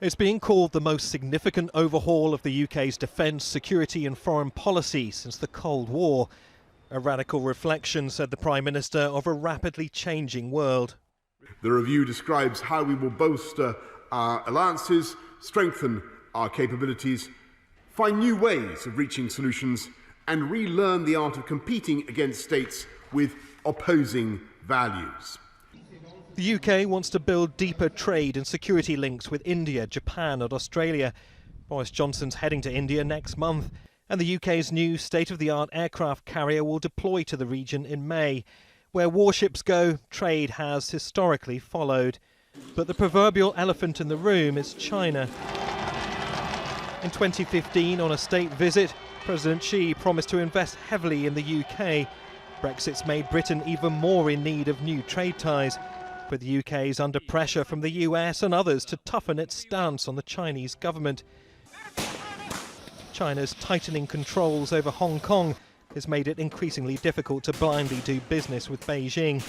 It's being called the most significant overhaul of the UK's defence, security and foreign policy since the Cold War. A radical reflection, said the Prime Minister, of a rapidly changing world. The review describes how we will bolster our alliances, strengthen our capabilities, find new ways of reaching solutions and relearn the art of competing against states with opposing values. The UK wants to build deeper trade and security links with India, Japan and Australia. Boris Johnson's heading to India next month, and the UK's new state-of-the-art aircraft carrier will deploy to the region in May. Where warships go, trade has historically followed. But the proverbial elephant in the room is China. In 2015, on a state visit, President Xi promised to invest heavily in the UK. Brexit's made Britain even more in need of new trade ties. But the UK is under pressure from the US and others to toughen its stance on the Chinese government. China's tightening controls over Hong Kong has made it increasingly difficult to blindly do business with Beijing.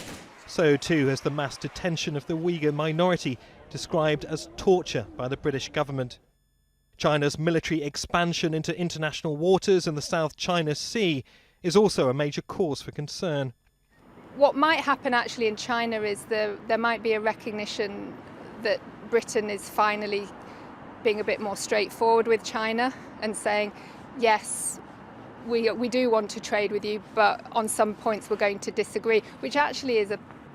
So too has the mass detention of the Uyghur minority, described as torture by the British government. China's military expansion into international waters and the South China Sea is also a major cause for concern. What might happen actually in China is there might be a recognition that Britain is finally being a bit more straightforward with China and saying, yes, we do want to trade with you, but on some points we're going to disagree, which actually is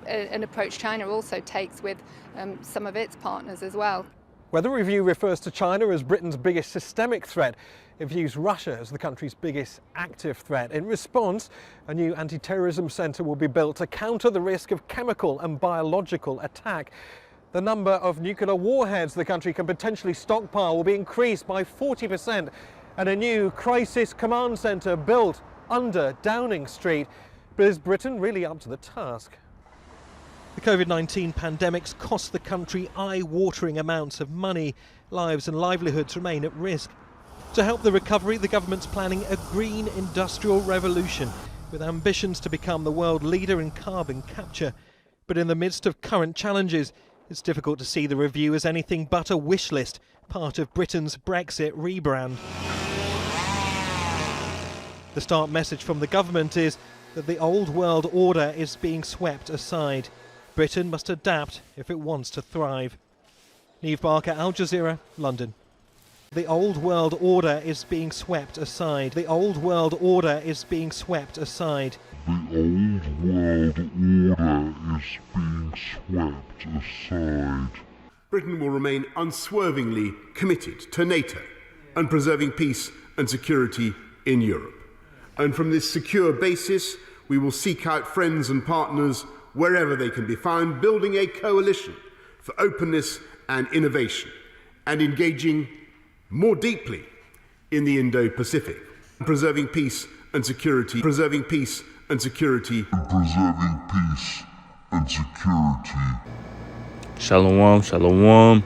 an approach China also takes with some of its partners as well. Where the review refers to China as Britain's biggest systemic threat, it views Russia as the country's biggest active threat. In response, a new anti-terrorism centre will be built to counter the risk of chemical and biological attack. The number of nuclear warheads the country can potentially stockpile will be increased by 40%, and a new crisis command centre built under Downing Street. But is Britain really up to the task? The COVID-19 pandemic's cost the country eye-watering amounts of money. Lives and livelihoods remain at risk. To help the recovery, the government's planning a green industrial revolution with ambitions to become the world leader in carbon capture. But in the midst of current challenges, it's difficult to see the review as anything but a wish list, part of Britain's Brexit rebrand. The start message from the government is that the old world order is being swept aside. Britain must adapt if it wants to thrive. Niamh Barker, Al Jazeera, London. The old world order is being swept aside. The old world order is being swept aside. The old world order is being swept aside. Britain will remain unswervingly committed to NATO and preserving peace and security in Europe. And from this secure basis, we will seek out friends and partners wherever they can be found, building a coalition for openness and innovation, and engaging more deeply in the Indo-Pacific, preserving peace and security, preserving peace and security. Preserving peace and security. Shalom, shalom.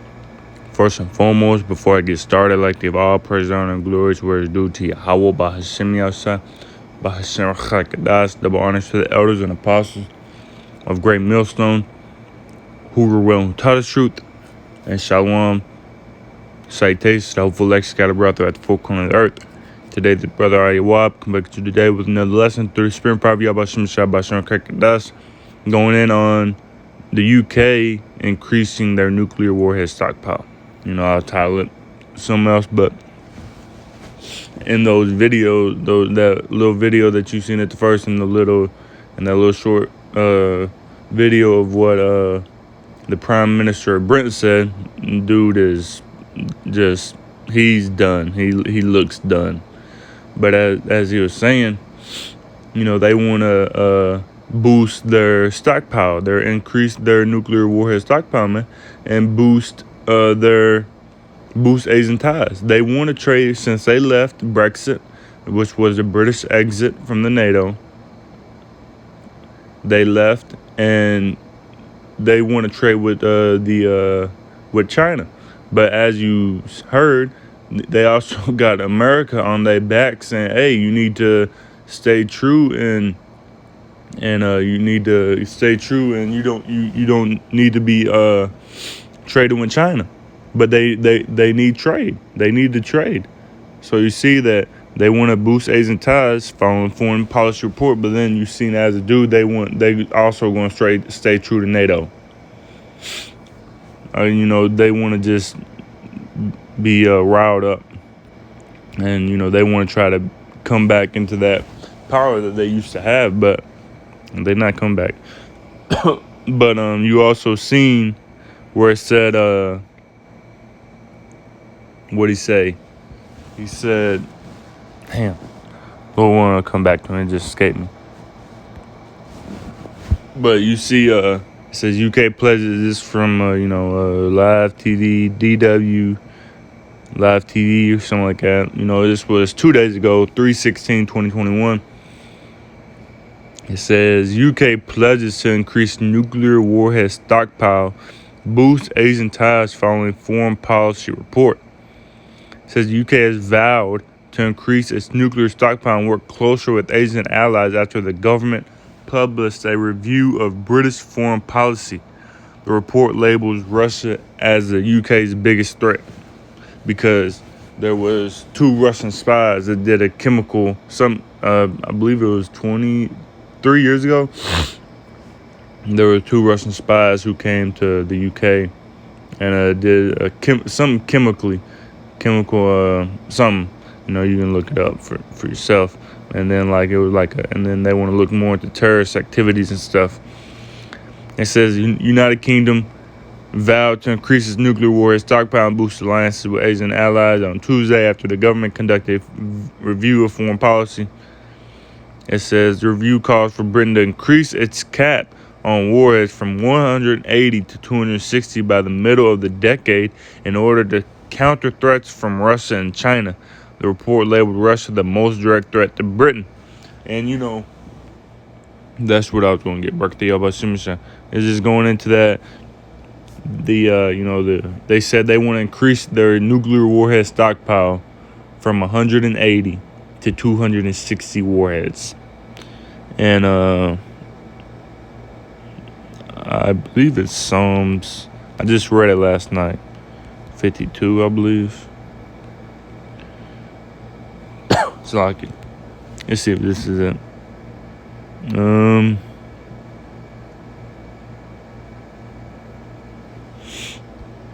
First and foremost, before I get started, I'd like to give all praise, honor, and glory to where it's due to Yahweh, Bahashem Yasa, Bahashem Chakadas, double honors to the elders and apostles of Great Millstone, who were well who taught us truth, and shalom, citation, the hopeful lecture scattered abroad throughout the four corners of the earth. Today, the brother Ayawab come back to you today with another lesson through the Spirit Prophet Yabashim Shabashim Kakadas, going in on the UK increasing their nuclear warhead stockpile. You know, I'll title it something else, but in those videos, that little video that you seen at the first, and that little short video of what the Prime Minister of Britain said, dude is just, he's done. He looks done. But as he was saying, you know, they want to boost their stockpile, increase their nuclear warhead stockpile, man, and boost Asian ties. They want to trade since they left Brexit, which was the British exit from the NATO. They left and they want to trade with with China. But as you heard, they also got America on their back saying, "Hey, you need to stay true and you need to stay true, and you don't need to be trading with China." But they need trade. They need to trade. So you see that they want to boost Asian ties following foreign policy report, but then you see as a dude, they also going to stay true to NATO. You know, they want to just be riled up, and you know they want to try to come back into that power that they used to have, but they're not coming back. But you also seen where it said what he say? He said, damn, Lord want to come back to me, it just escaped me. But you see, it says UK pledges this from Live TV, DW, Live TV or something like that. You know, this was 2 days ago, 3/16/2021. It says UK pledges to increase nuclear warhead stockpile, boost Asian ties following foreign policy report. It says UK has vowed to increase its nuclear stockpile and work closer with Asian allies after the government published a review of British foreign policy. The report labels Russia as the UK's biggest threat because there was 2 Russian spies that did a chemical, I believe it was 23 years ago. There were 2 Russian spies who came to the UK and did something something. You know, you can look it up for yourself. And then and then they want to look more into terrorist activities and stuff. It says United Kingdom vowed to increase its nuclear warhead stockpile and boost alliances with Asian allies on Tuesday after the government conducted a review of foreign policy. It says the review calls for Britain to increase its cap on warheads from 180 to 260 by the middle of the decade in order to counter threats from Russia and China. The report labeled Russia the most direct threat to Britain. And, you know, that's what I was going to get. It's just going into that. They said they want to increase their nuclear warhead stockpile from 180 to 260 warheads. And I believe it's Psalms. I just read it last night. 52, I believe. It's like it. Let's see if this is it. Let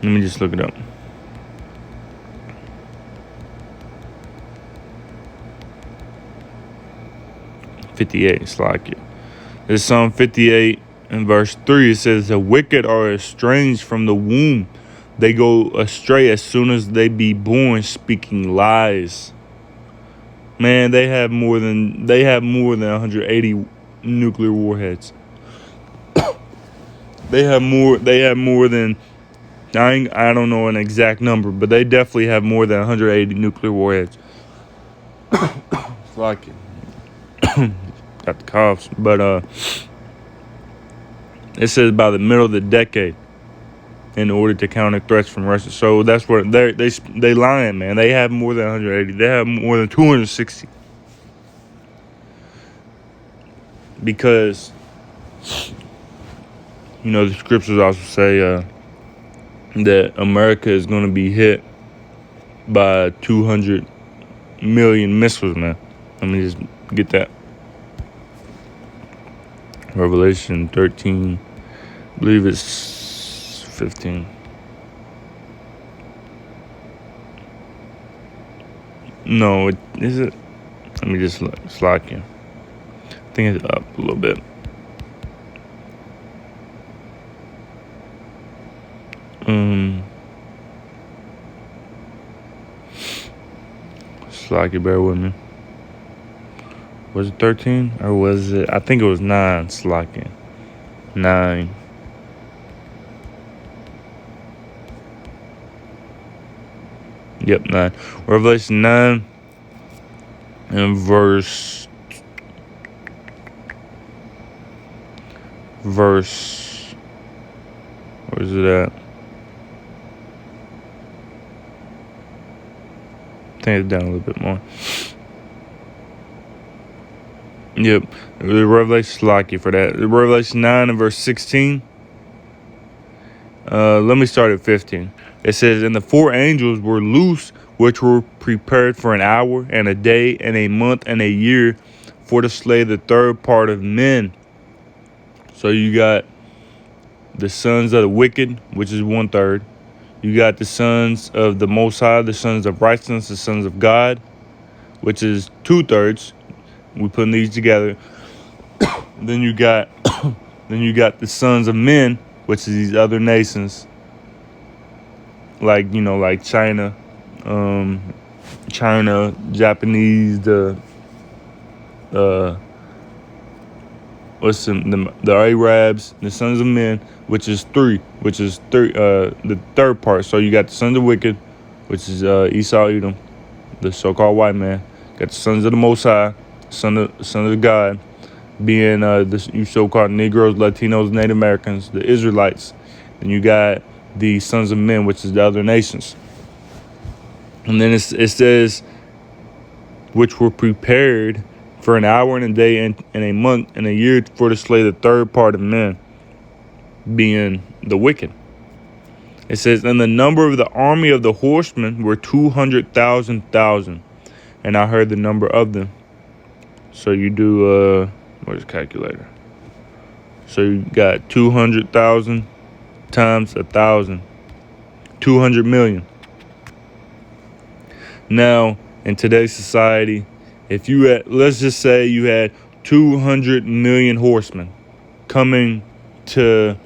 me just look it up. '58. It's like it. It's Psalm 58 and verse 3. It says, "The wicked are estranged from the womb; they go astray as soon as they be born, speaking lies." Man, they have more than 180 nuclear warheads. They have more than I don't know an exact number, but they definitely have more than 180 nuclear warheads. It's like it. Got the coughs, but it says by the middle of the decade in order to counter threats from Russia. So that's what they lying, man. They have more than 180. They have more than 260. Because, you know, the scriptures also say that America is going to be hit by 200 million missiles, man. Let me just get that. Revelation 13, I believe it's 15. No, is it? Let me just slide you. I think it's up a little bit. Slide you, bear with me. Was it 13 or was it? I think it was 9. Slacking. 9. Yep, 9. Revelation 9 and verse. Where is it at? I think it's down a little bit more. Yep, Revelation lucky for that. Revelation 9 and verse 16. Let me start at 15. It says, and the 4 angels were loose, which were prepared for an hour and a day and a month and a year, for to slay the third part of men. So you got the sons of the wicked, which is 1/3. You got the sons of the Most High, the sons of righteousness, the sons of God, which is 2/3. We putting these together. Then you got the sons of men, which is these other nations, like like China, Japanese, the Arabs, the sons of men, which is three, the third part. So you got the sons of wicked, which is Esau, Edom, the so-called white man. Got the sons of the Most High, sons of God, being you so-called Negroes, Latinos, Native Americans, the Israelites. And you got the sons of men, which is the other nations. And then it says, which were prepared for an hour and a day and a month and a year, for to slay the third part of men, being the wicked. It says, and the number of the army of the horsemen were 200,000. And I heard the number of them. So you do, what is calculator? So you got 200,000 times 1,000, 200 million. Now, in today's society, if you had, let's just say you had 200 million horsemen coming to,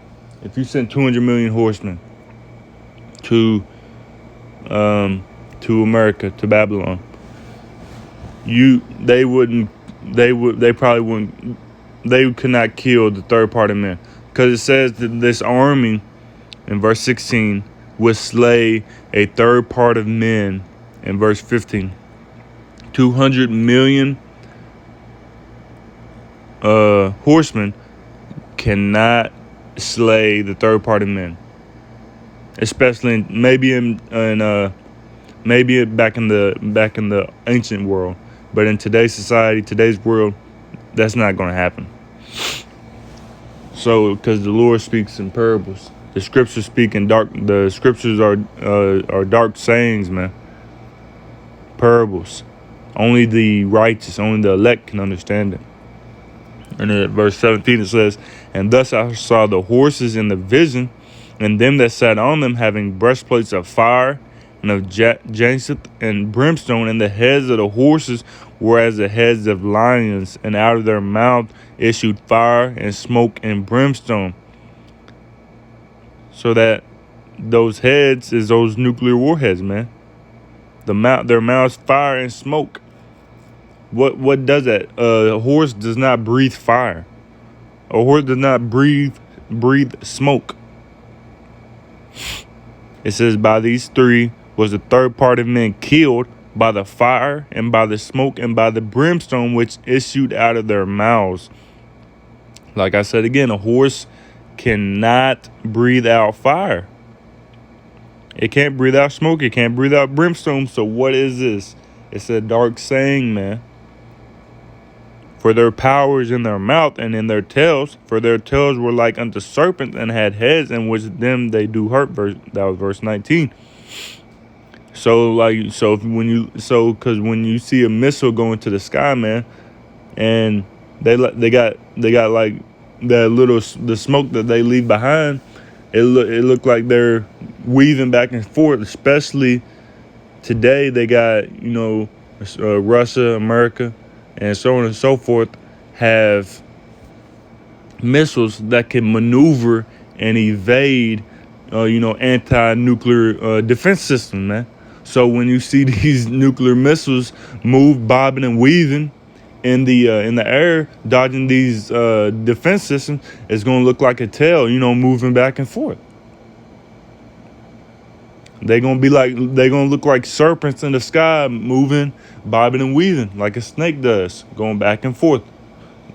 if you sent 200 million horsemen to America, to Babylon, they could not kill the third part of men, because it says that this army in verse 16 would slay a third part of men in verse 15. 200 million horsemen cannot slay the third part of men, especially maybe back in the ancient world, but in today's society, today's world, that's not going to happen. So, because the Lord speaks in parables, the scriptures speak in dark. The scriptures are dark sayings, man. Parables. Only the righteous, only the elect can understand it. And in verse 17 it says, and thus I saw the horses in the vision, and them that sat on them having breastplates of fire and of jacinth and brimstone, and the heads of the horses were as the heads of lions, and out of their mouth issued fire and smoke and brimstone. So that those heads is those nuclear warheads, man. Their mouths fire and smoke. What does that? A horse does not breathe fire. A horse does not breathe smoke. It says, by these three was the third part of men killed, by the fire and by the smoke and by the brimstone which issued out of their mouths. Like I said again, a horse cannot breathe out fire. It can't breathe out smoke. It can't breathe out brimstone. So what is this? It's a dark saying, man. For their power is in their mouth and in their tails. For their tails were like unto serpents, and had heads, and with them they do hurt. That was verse 19. Because when you see a missile go into the sky, man, and they got like the smoke that they leave behind, it look like they're weaving back and forth. Especially today, they got Russia, America, and so on and so forth have missiles that can maneuver and evade, anti-nuclear defense systems, man. So when you see these nuclear missiles move, bobbing and weaving in the air, dodging these defense systems, it's gonna look like a tail, moving back and forth. They're gonna look like serpents in the sky, moving, bobbing and weaving like a snake does, going back and forth,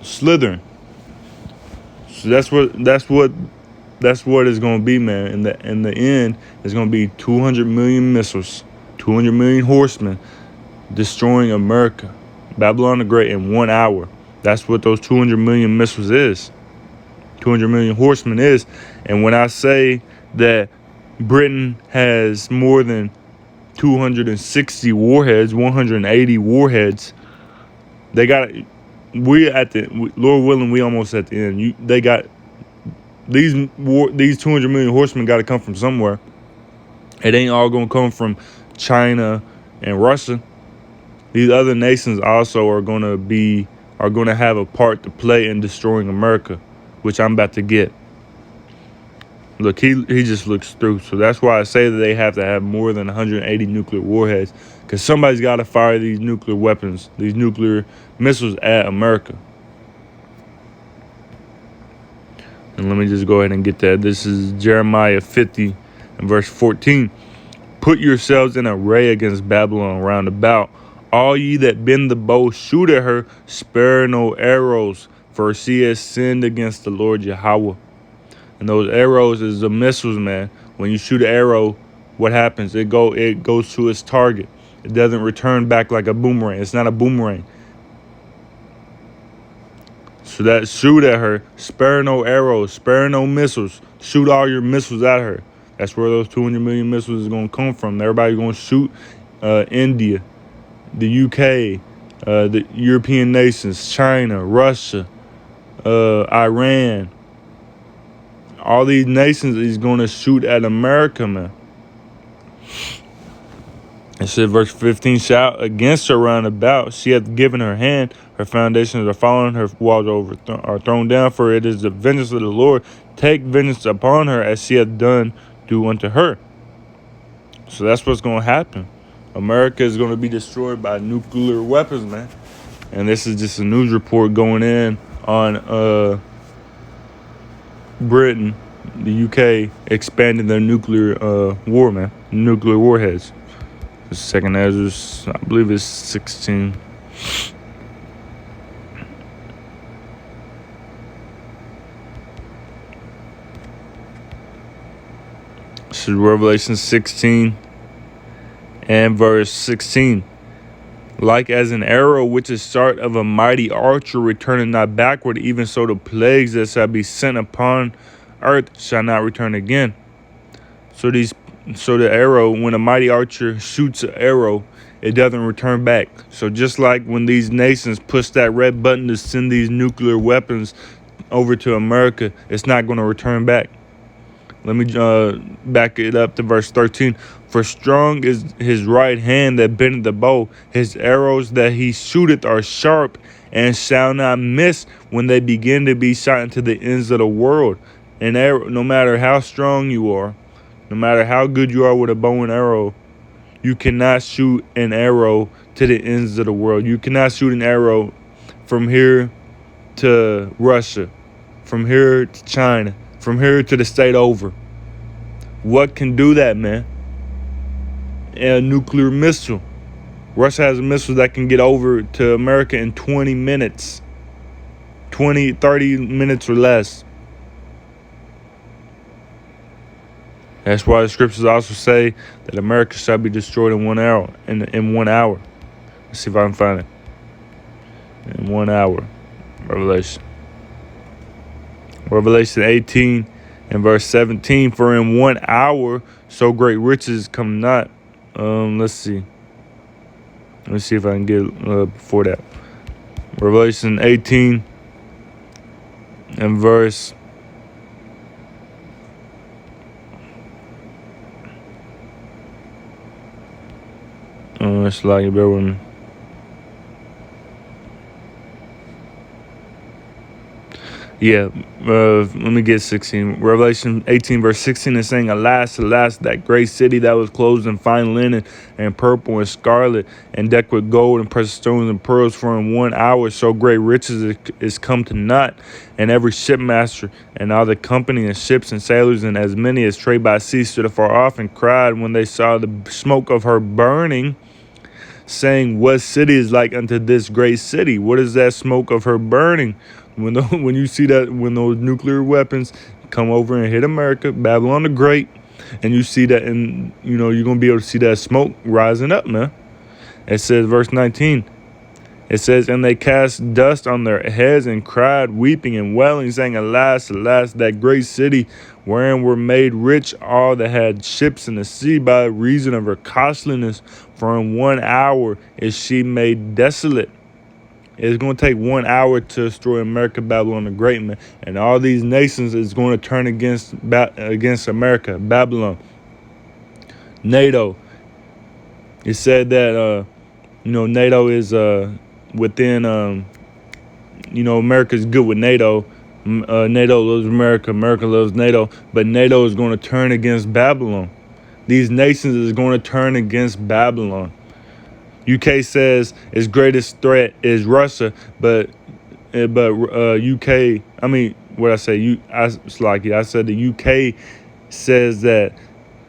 slithering. So that's what it's gonna be, man. In the end, it's gonna be 200 million missiles, 200 million horsemen destroying America, Babylon the Great, in 1 hour. That's what those 200 million missiles is. 200 million horsemen is. And when I say that Britain has more than 260 warheads, 180 warheads. They got, Lord willing, we almost at the end. They got these 200 million horsemen got to come from somewhere. It ain't all gonna come from China and Russia. These other nations also are gonna have a part to play in destroying America, which I'm about to get. Look, he just looks through. So that's why I say that they have to have more than 180 nuclear warheads, because somebody's got to fire these nuclear weapons, these nuclear missiles at America. And let me just go ahead and get that. This is Jeremiah 50 and verse 14. Put yourselves in array against Babylon round about. All ye that bend the bow, shoot at her, spare no arrows, for she has sinned against the Lord Yahweh. And those arrows is the missiles, man. When you shoot an arrow, what happens? It goes to its target. It doesn't return back like a boomerang. It's not a boomerang. So that shoot at her, spare no arrows, spare no missiles. Shoot all your missiles at her. That's where those 200 million missiles is going to come from. Everybody's going to shoot India, the UK, the European nations, China, Russia, Iran. All these nations is going to shoot at America, man. It said, verse 15, shout against her round about. She hath given her hand. Her foundations are fallen. Her walls are thrown down. For it is the vengeance of the Lord. Take vengeance upon her as she hath done, do unto her. So that's what's going to happen. America is going to be destroyed by nuclear weapons, man. And this is just a news report going in on Britain, the UK, expanding their nuclear war, man. Nuclear warheads. The second Ezra, I believe it's 16. This is Revelation 16 and verse 16. Like as an arrow which is start of a mighty archer, returning not backward, even so the plagues that shall be sent upon earth shall not return again. So the arrow, when a mighty archer shoots an arrow, it doesn't return back. So just like when these nations push that red button to send these nuclear weapons over to America, it's not going to return back. Let me back it up to verse 13. For strong is his right hand that bendeth the bow. His arrows that he shooteth are sharp, and shall not miss when they begin to be shot into the ends of the world. And no matter how strong you are, no matter how good you are with a bow and arrow, you cannot shoot an arrow to the ends of the world. You cannot shoot an arrow from here to Russia, from here to China, from here to the state over. What can do that, man? A nuclear missile. Russia has a missile that can get over to America in 20 minutes. 20, 30 minutes or less. That's why the scriptures also say that America shall be destroyed in 1 hour. In 1 hour. Let's see if I can find it. In 1 hour. Revelation 18 and verse 17. For in 1 hour so great riches come not. Let's see. Let me see if I can get before that. Revelation 18 and verse it's like, bear with me. Yeah, let me get 16. Revelation 18 verse 16 is saying, alas, alas, that great city that was clothed in fine linen and purple and scarlet and decked with gold and precious stones and pearls, for in 1 hour so great riches is come to naught. And every shipmaster and all the company and ships and sailors and as many as trade by sea stood afar off and cried when they saw the smoke of her burning, saying, what city is like unto this great city? What is that smoke of her burning? When you see that, when those nuclear weapons come over and hit America, Babylon the Great, and you see that, and you're gonna be able to see that smoke rising up, man. It says, verse 19, It says, and they cast dust on their heads and cried, weeping and wailing, saying, Alas, alas, that great city wherein were made rich all that had ships in the sea by reason of her costliness. For in 1 hour is she made desolate. It's going to take 1 hour to destroy America, Babylon the Great, man. And all these nations is going to turn against America, Babylon, NATO. It said that, NATO is within, America's good with NATO. NATO loves America. America loves NATO. But NATO is going to turn against Babylon. These nations is going to turn against Babylon. UK says its greatest threat is Russia, but UK. I mean, what I say? I said the UK says that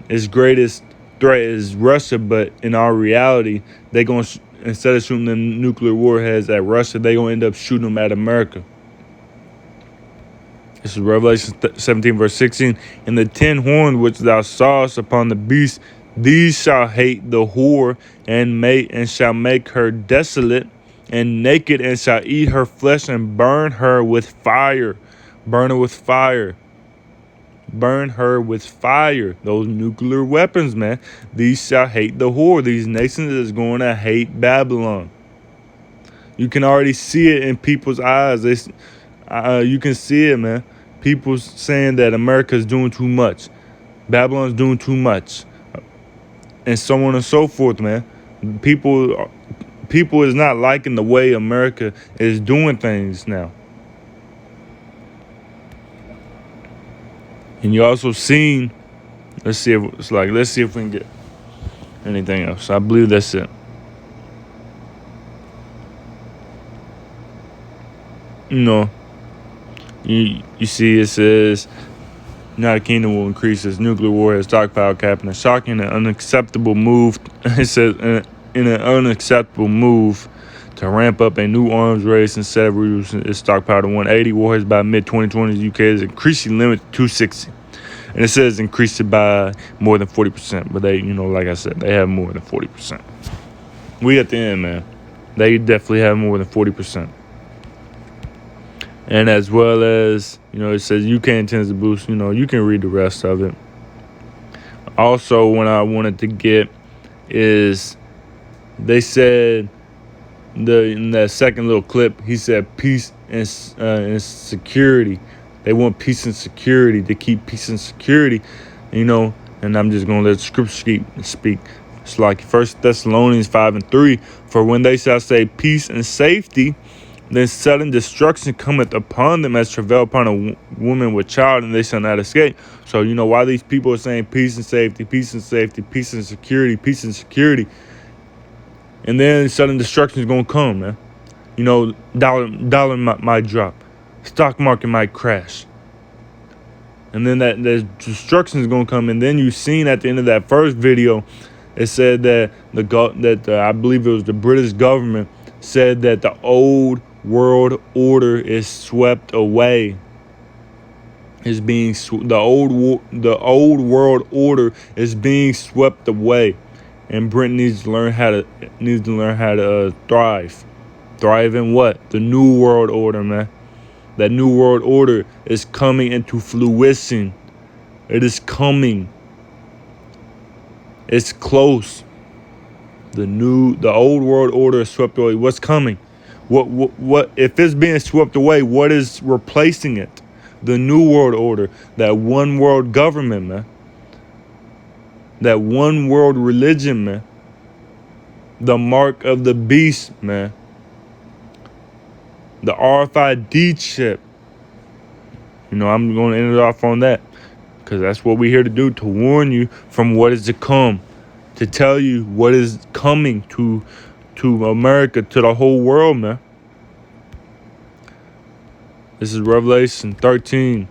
its greatest threat is Russia, but in our reality, they gonna instead of shooting them nuclear warheads at Russia, they gonna end up shooting them at America. This is Revelation 17, verse 16. And the 10 horns which thou sawest upon the beast, these shall hate the whore, and shall make her desolate and naked, and shall eat her flesh and burn her with fire. Burn her with fire. Burn her with fire. Those nuclear weapons, man. These shall hate the whore. These nations is going to hate Babylon. You can already see it in people's eyes. You can see it, man. People saying that America's doing too much. Babylon's doing too much. And so on and so forth, man. People is not liking the way America is doing things now. And you also seen, let's see if we can get anything else. I believe that's it. You see it says, United Kingdom will increase its nuclear warhead stockpile cap in a shocking and unacceptable move. It says in an unacceptable move to ramp up a new arms race instead of reducing its stockpile to 180 warheads by mid-2020. The UK is increasing limit to 260. And it says increased it by more than 40%. But they, like I said, they have more than 40%. We at the end, man. They definitely have more than 40%. And as well as, it says UK intends to boost, you can read the rest of it. Also, what I wanted to get is, they said, in that second little clip, he said peace and security. They want peace and security, to keep peace and security, and I'm just going to let scripture speak. It's like 1 Thessalonians 5:3, for when they shall say peace and safety, then sudden destruction cometh upon them as travail upon a woman with child, and they shall not escape. So, why these people are saying peace and safety, peace and safety, peace and security, peace and security. And then sudden destruction is going to come, man. Dollar might drop. Stock market might crash. And then that destruction is going to come. And then you seen at the end of that first video, it said that I believe it was the British government said that the old world order is swept away. The old world order is being swept away, and Britain needs to learn how to thrive. Thrive in what? The new world order, man. That new world order is coming into fruition. It is coming. It's close. The old world order is swept away. What's coming? What if it's being swept away, what is replacing it? The new world order, that one world government, man. That one world religion, man. The mark of the beast, man. The RFID chip. I'm going to end it off on that, because that's what we're here to do, to warn you from what is to come, to tell you what is coming to America, to the whole world, man. This is Revelation 13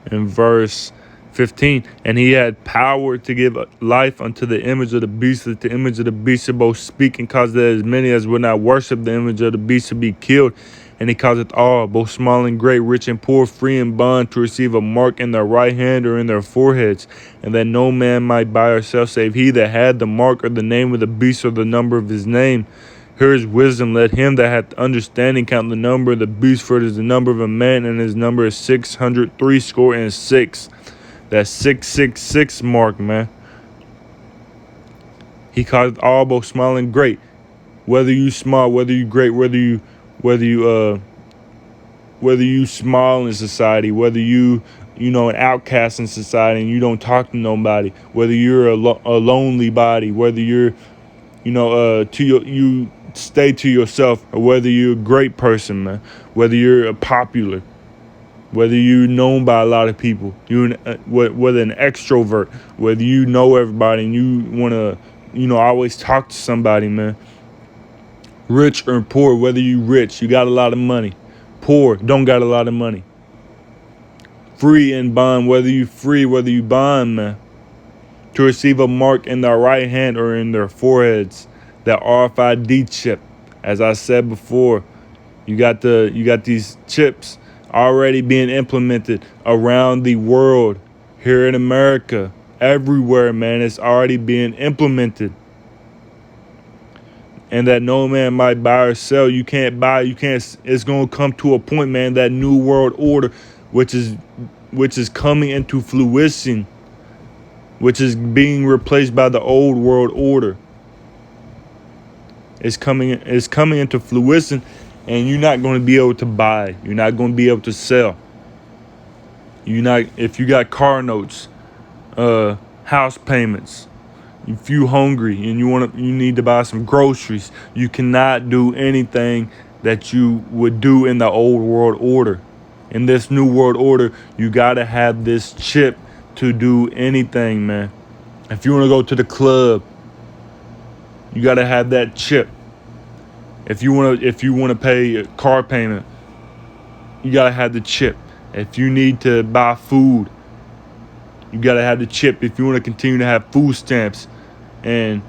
and verse 15. And he had power to give life unto the image of the beast, that the image of the beast should both speak, and cause that as many as would not worship the image of the beast to be killed. And he causeth all, both small and great, rich and poor, free and bond, to receive a mark in their right hand or in their foreheads, and that no man might buy or sell save he that had the mark or the name of the beast or the number of his name. Here is wisdom. Let him that hath understanding count the number of the beast, for it is the number of a man, and his number is 666. That 666 mark, man. He causeth all both small and great. Whether you small, whether you great, whether you small in society, whether you an outcast in society and you don't talk to nobody, whether you're a lonely body, whether you're you stay to yourself, or whether you're a great person, man, whether you're popular, whether you're known by a lot of people, whether an extrovert, whether you know everybody and you want to always talk to somebody, man. Rich or poor, whether you rich, you got a lot of money. Poor, don't got a lot of money. Free and bond, whether you free, whether you bond, man. To receive a mark in their right hand or in their foreheads, that RFID chip. As I said before, you got these chips already being implemented around the world. Here in America, everywhere, man, it's already being implemented. And that no man might buy or sell. You can't buy, it's gonna come to a point, man, that new world order, which is coming into fruition, which is being replaced by the old world order. It's coming into fruition, and you're not going to be able to buy. You're not going to be able to sell. If you got car notes, house payments, if you hungry and you need to buy some groceries, you cannot do anything that you would do in the old world order. In this new world order, you gotta have this chip to do anything, man. If you want to go to the club, you gotta have that chip. If you want to pay a car payment, you gotta have the chip. If you need to buy food, you gotta have the chip. If you want to continue to have food stamps and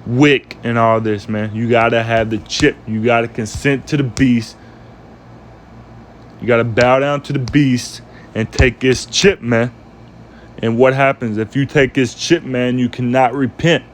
WIC and all this, man, you gotta have the chip. You gotta consent to the beast. You gotta bow down to the beast and take his chip, man. And what happens if you take his chip, man? You cannot repent.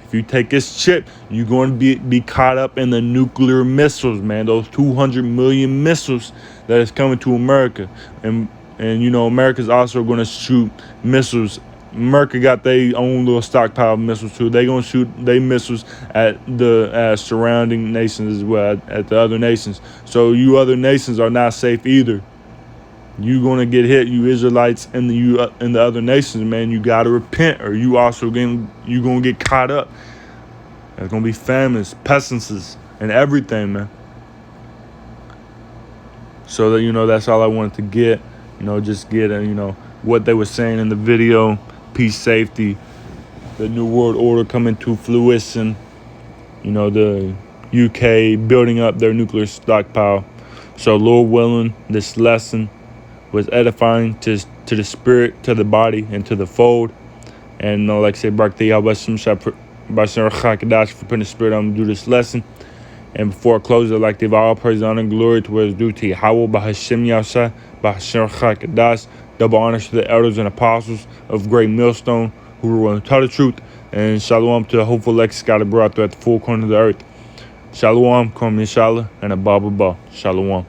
If you take his chip, you're going to be caught up in the nuclear missiles, man. Those 200 million missiles that is coming to America. And America's also going to shoot missiles. America got their own little stockpile of missiles too. They going to shoot their missiles at the surrounding nations as well, at the other nations. So you other nations are not safe either. You gonna get hit, you Israelites and the other nations, man. You gotta repent, or you gonna get caught up. There's gonna be famines, pestilences, and everything, man. So that that's all I wanted to get. Just get what they were saying in the video. Peace, safety, the new world order coming to fruition. The UK building up their nuclear stockpile. So Lord willing, this lesson was edifying to the spirit, to the body, and to the fold. And like I say, Barak Yahweh for putting the spirit on me to do this lesson. And before I close, I'd like to give all praise, honor, and glory to where it's due to Yahweh, Bahashem Yahshua, Bahashem Chakadash. Double honors to the elders and apostles of Great Millstone who were willing to tell the truth. And shalom to the hopeful Lexus God brought throughout the four corners of the earth. Shalom, Kom Yashala, and Abba Shalom.